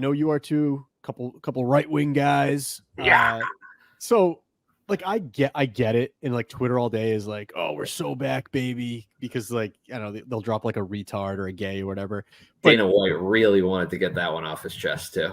know you are too. Couple right wing guys. Yeah. So like I get it, and like Twitter all day is like, oh, we're so back, baby, because like I don't know, they'll drop like a retard or a gay or whatever. But Dana White really wanted to get that one off his chest too.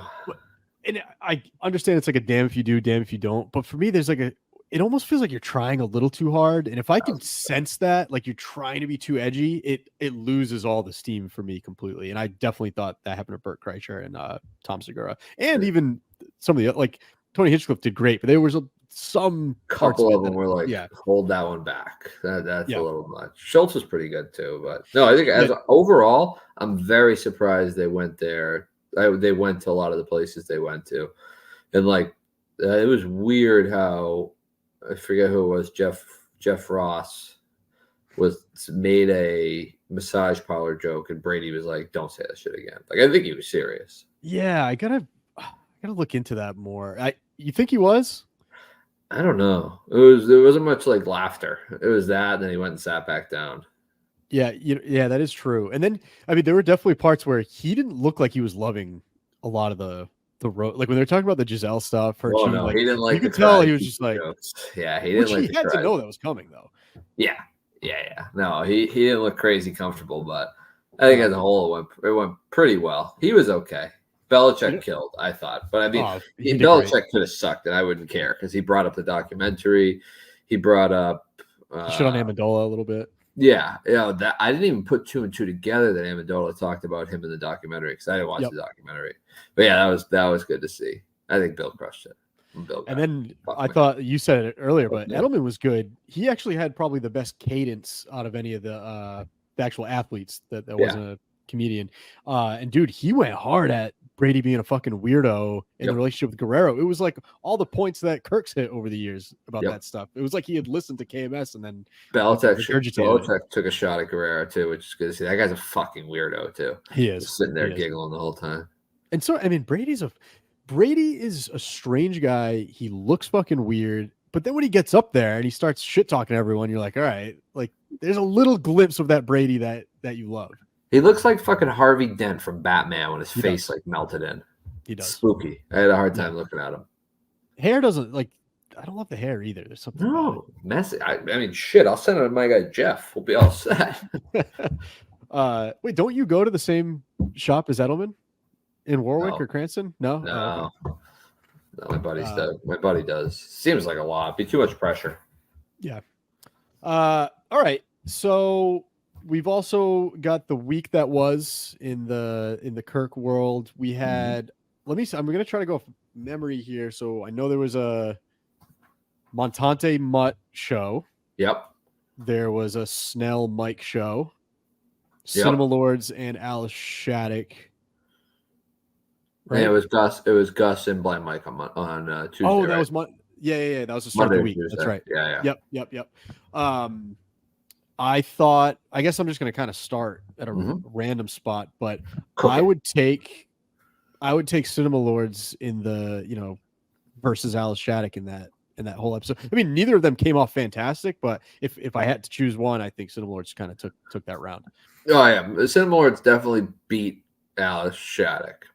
And I understand it's like a damn if you do, damn if you don't. But for me, there's like it almost feels like you're trying a little too hard. And if I can sense that, like you're trying to be too edgy, it loses all the steam for me completely. And I definitely thought that happened to Bert Kreischer and Tom Segura, and even some of the like Tony Hitchcliffe did great, but there was some couple of them were like, hold that one back. That's a little much. Schultz was pretty good too, but no, I think overall, I'm very surprised they went there. They went to a lot of the places they went to, and like it was weird how I forget who it was. Jeff Ross made a massage parlor joke, and Brady was like, "Don't say that shit again." Like I think he was serious. Yeah, I gotta look into that more. You think he was? I don't know. There wasn't much like laughter. It was that, and then he went and sat back down. Yeah, that is true. And then I mean, there were definitely parts where he didn't look like he was loving a lot of the road. Like when they're talking about the Giselle stuff, he didn't like. You could tell he was just like, yeah, he didn't. He had to know that was coming though. Yeah. No, he didn't look crazy comfortable, but I think as a whole it went pretty well. He was okay. Belichick killed, I thought, but I mean, Belichick could have sucked, and I wouldn't care because he brought up the documentary. He brought up shit on Amendola a little bit. Yeah, that I didn't even put 2 and 2 together that Amendola talked about him in the documentary because I didn't watch the documentary. But yeah, that was good to see. I think Bill crushed it. And then I thought you said it earlier, but Edelman was good. He actually had probably the best cadence out of any of the actual athletes that wasn't a comedian. And dude, he went hard at Brady being a fucking weirdo in the relationship with Guerrero. It was like all the points that Kirk's hit over the years about that stuff. It was like he had listened to KMS and then Belichick took a shot at Guerrero too, which is good to see. That guy's a fucking weirdo too. He is just sitting there giggling the whole time. And so I mean, Brady is a strange guy. He looks fucking weird, but then when he gets up there and he starts shit talking everyone, you're like, all right, like there's a little glimpse of that Brady that you love. He looks like fucking Harvey Dent from Batman when his face like melted in. He does. Spooky. I had a hard time looking at him. Hair doesn't like. I don't love the hair either. There's something. No, messy. I mean, shit. I'll send it to my guy Jeff. We'll be all set. Wait, don't you go to the same shop as Edelman in Warwick or Cranston? No. No, my buddies does. My buddy does. Seems like a lot. Be too much pressure. Yeah. All right. So we've also got the week that was in the Kirk world. We had. Let me see. I'm going to try to go from memory here. So I know there was a Montante Mutt show. Yep. There was a Snell Mike show. Cinema Lords and Alice Shattuck. Right? Yeah, it was Gus and Blind Mike on Tuesday. Oh, that was that was the start of the week. Tuesday. That's right. Yeah. Yep. I guess I'm just going to kind of start at a random spot, but I would take I would take Cinema Lords in the, versus Alice Shattuck in that whole episode. I mean, neither of them came off fantastic, but if I had to choose one, I think Cinema Lords kind of took that round. Oh yeah, Cinema Lords definitely beat Alice Shattuck.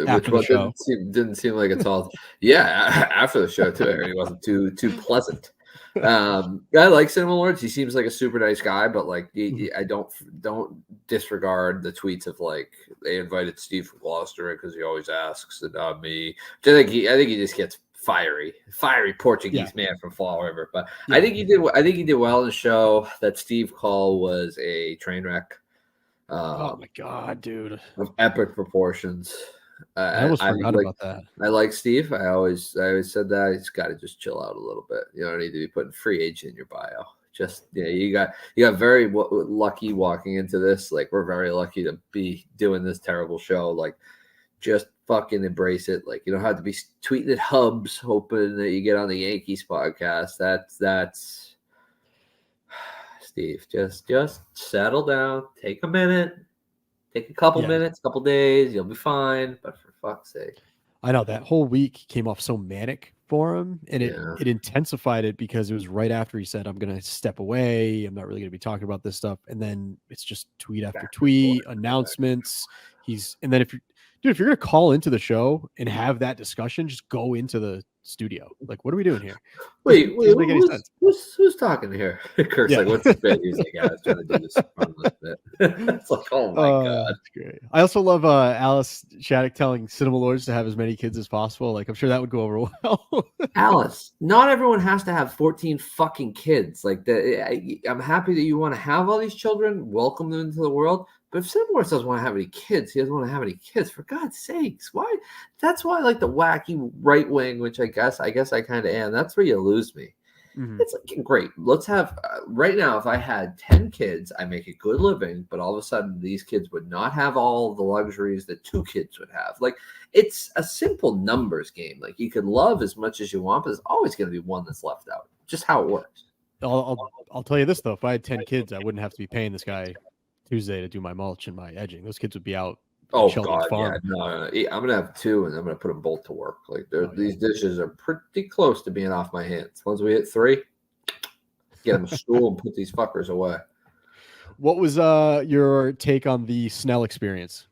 After the show. Didn't seem like it's all. Yeah, after the show too, he wasn't too pleasant. I like Cinema Lords. He seems like a super nice guy, but like I don't disregard the tweets of like they invited Steve from Gloucester because he always asks and not me. I think he just gets fiery Portuguese man from Fall River. But I think he did well in the show. That Steve call was a train wreck. Oh my god, dude! Of epic proportions. I almost forgot about that. I like Steve. I always said that he's got to just chill out a little bit. You don't need to be putting free agent in your bio. Just you got very lucky walking into this. Like we're very lucky to be doing this terrible show. Like just fucking embrace it. Like you don't have to be tweeting at Hubs hoping that you get on the Yankees podcast. That's Steve. Just settle down. Take a minute. Take a couple minutes, couple days, you'll be fine. But for fuck's sake. I know that whole week came off so manic for him, and it intensified it because it was right after he said, I'm going to step away. I'm not really going to be talking about this stuff. And then it's just tweet after tweet, announcements. And then if you're going to call into the show and have that discussion, just go into the studio. Like, what are we doing here? Wait, who's talking here? Kirk's like, what's the bit? He's like, I was trying to do this bit. It's like, oh my god, that's great. I also love Alice Shattuck telling Cinema Lords to have as many kids as possible. Like, I'm sure that would go over well. Alice, not everyone has to have 14 fucking kids. Like, I'm happy that you want to have all these children. Welcome them into the world. But if Cinema Lords doesn't want to have any kids, he doesn't want to have any kids. For God's sakes, why? That's why I like the wacky right wing, which I guess I kind of am. That's where you lose me. Mm-hmm. It's like great. Let's have right now. If I had 10 kids, I make a good living. But all of a sudden, these kids would not have all the luxuries that 2 kids would have. Like it's a simple numbers game. Like you could love as much as you want, but there's always going to be one that's left out. Just how it works. I'll tell you this though: if I had 10 kids, I wouldn't have to be paying this guy Tuesday to do my mulch and my edging. Those kids would be out. Oh God, farm. Yeah, no. I'm gonna have 2, and I'm gonna put them both to work. Like these dishes are pretty close to being off my hands. Once we hit 3, get them a stool and put these fuckers away. What was your take on the Snell experience?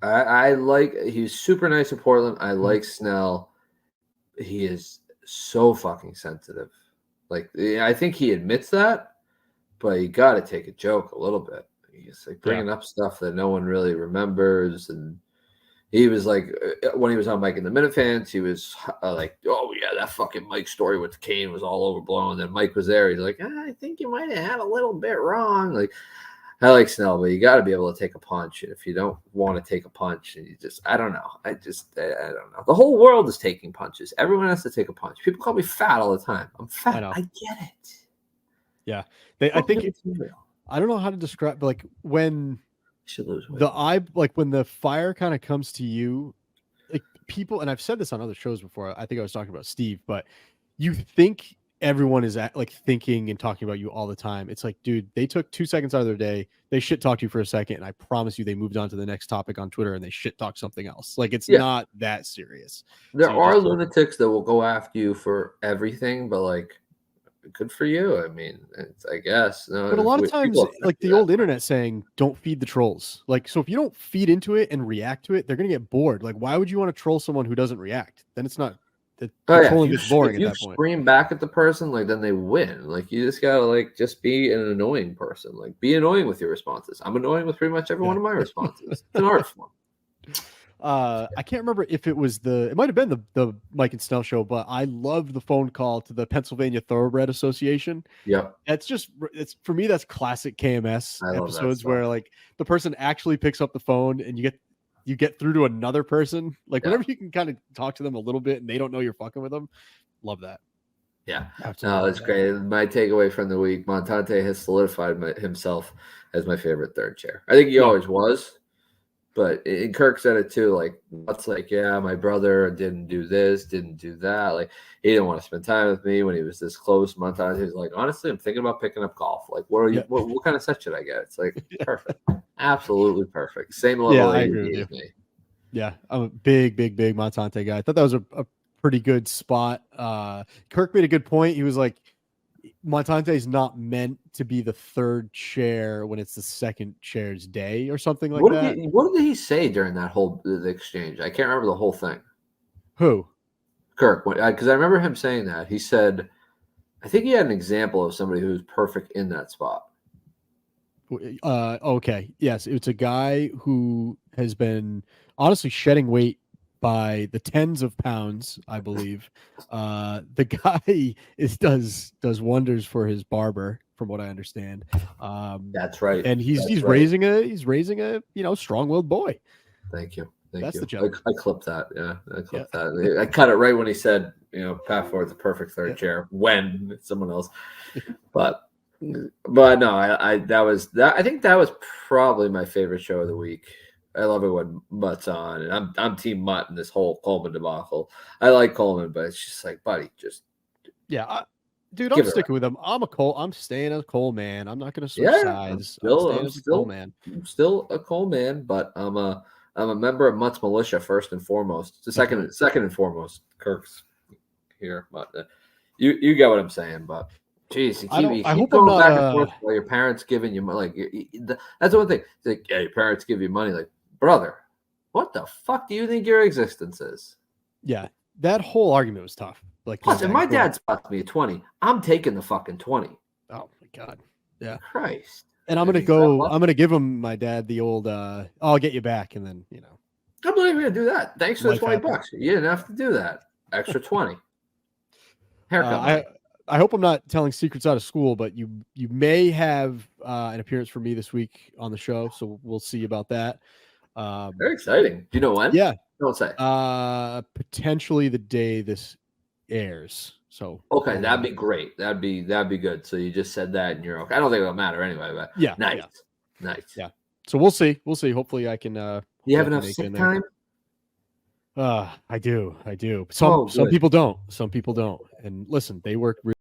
I like. He's super nice in Portland. I like Snell. He is so fucking sensitive. Like I think he admits that. But you got to take a joke a little bit. He's like bringing up stuff that no one really remembers. And he was like, when he was on Mike and the Minifans, he was like, oh, yeah, that fucking Mike story with Kane was all overblown. And then Mike was there. He's like, I think you might have had a little bit wrong. Like, I like Snell, but you got to be able to take a punch. And if you don't want to take a punch, and you just, I don't know. I don't know. The whole world is taking punches. Everyone has to take a punch. People call me fat all the time. I'm fat. I get it. Yeah. I think I don't know how to describe, but like when when the fire kind of comes to you, like people, and I've said this on other shows before. I think I was talking about Steve, but you think everyone is thinking and talking about you all the time. It's like, dude, they took 2 seconds out of their day. They shit talked you for a second. And I promise you, they moved on to the next topic on Twitter and they shit talk something else. Like it's not that serious. There are lunatics that will go after you for everything, but like, good for you. I mean, I guess. No, but a lot of times, like the old internet saying, don't feed the trolls. Like, so if you don't feed into it and react to it, they're going to get bored. Like, why would you want to troll someone who doesn't react? Then it's not, trolling gets boring at that point. Scream back at the person, like, then they win. Like, you just got to, like, just be an annoying person. Like, be annoying with your responses. I'm annoying with pretty much every one of my responses. It's an art form. I can't remember if it was it might have been the Mike and Snell show, but I loved the phone call to the Pennsylvania Thoroughbred Association. Yeah. It's for me, that's classic KMS episodes where like the person actually picks up the phone and you get through to another person. Like whenever you can kind of talk to them a little bit and they don't know you're fucking with them. Love that. Yeah. No, that's great. My takeaway from the week, Montante has solidified himself as my favorite third chair. I think he always was. But Kirk said it too, like, it's like, yeah, my brother didn't do this, didn't do that. Like, he didn't want to spend time with me when he was this close. Montage, he's like, honestly, I'm thinking about picking up golf. Like, what kind of set should I get? It's like, perfect. Absolutely perfect. Same level Yeah, I ADD agree with as me. Yeah, I'm a big Montante guy. I thought that was a pretty good spot. Kirk made a good point. He was like, Montante is not meant to be the third chair when it's the second chair's day or something like that. What did he say during that whole the exchange? I can't remember the whole thing. Who? Kirk, because I remember him saying that. He said, I think he had an example of somebody who's perfect in that spot. Okay. Yes, it's a guy who has been honestly shedding weight by the tens of pounds, I believe. The guy does wonders for his barber, from what I understand. That's right. And he's raising a strong-willed boy. Thank you. That's you. the joke. I clipped that. Yeah, I clipped that. I cut it right when he said, Pat Ford's the perfect third chair when it's someone else. But no, I think that was probably my favorite show of the week. I love it when Mutt's on, and I'm Team Mutt in this whole Coleman debacle. I like Coleman, but it's just like, buddy, just dude, I'm sticking with him. I'm staying as a Cole man. I'm not going to switch sides. I'm staying as a Cole man. I'm still a Cole man, but I'm a member of Mutt's militia first and foremost. Second and foremost, Kirk's here, but you get what I'm saying. But geez, you keep going back and forth while your parents giving you money. That's the one thing. It's like, yeah, your parents give you money. Like, brother, what the fuck do you think your existence is? Yeah, that whole argument was tough. Like, plus, if my dad spots me at 20, I'm taking the fucking 20. Oh my god, yeah, Christ. And I'm gonna give him my dad the old I'll get you back, and then I'm not even gonna do that. Thanks for the $20. You didn't have to do that. Extra 20. Haircut. I hope I'm not telling secrets out of school, but you may have an appearance for me this week on the show, so we'll see about that. Very exciting. Do you know when? Yeah. Don't say. Potentially the day this airs. So okay, that'd be great. That'd be good. So you just said that, and you're okay. I don't think it'll matter anyway. But yeah, nice. Yeah. So we'll see. Hopefully, I can. You have enough sick time? I do. Some people don't. And listen, they work really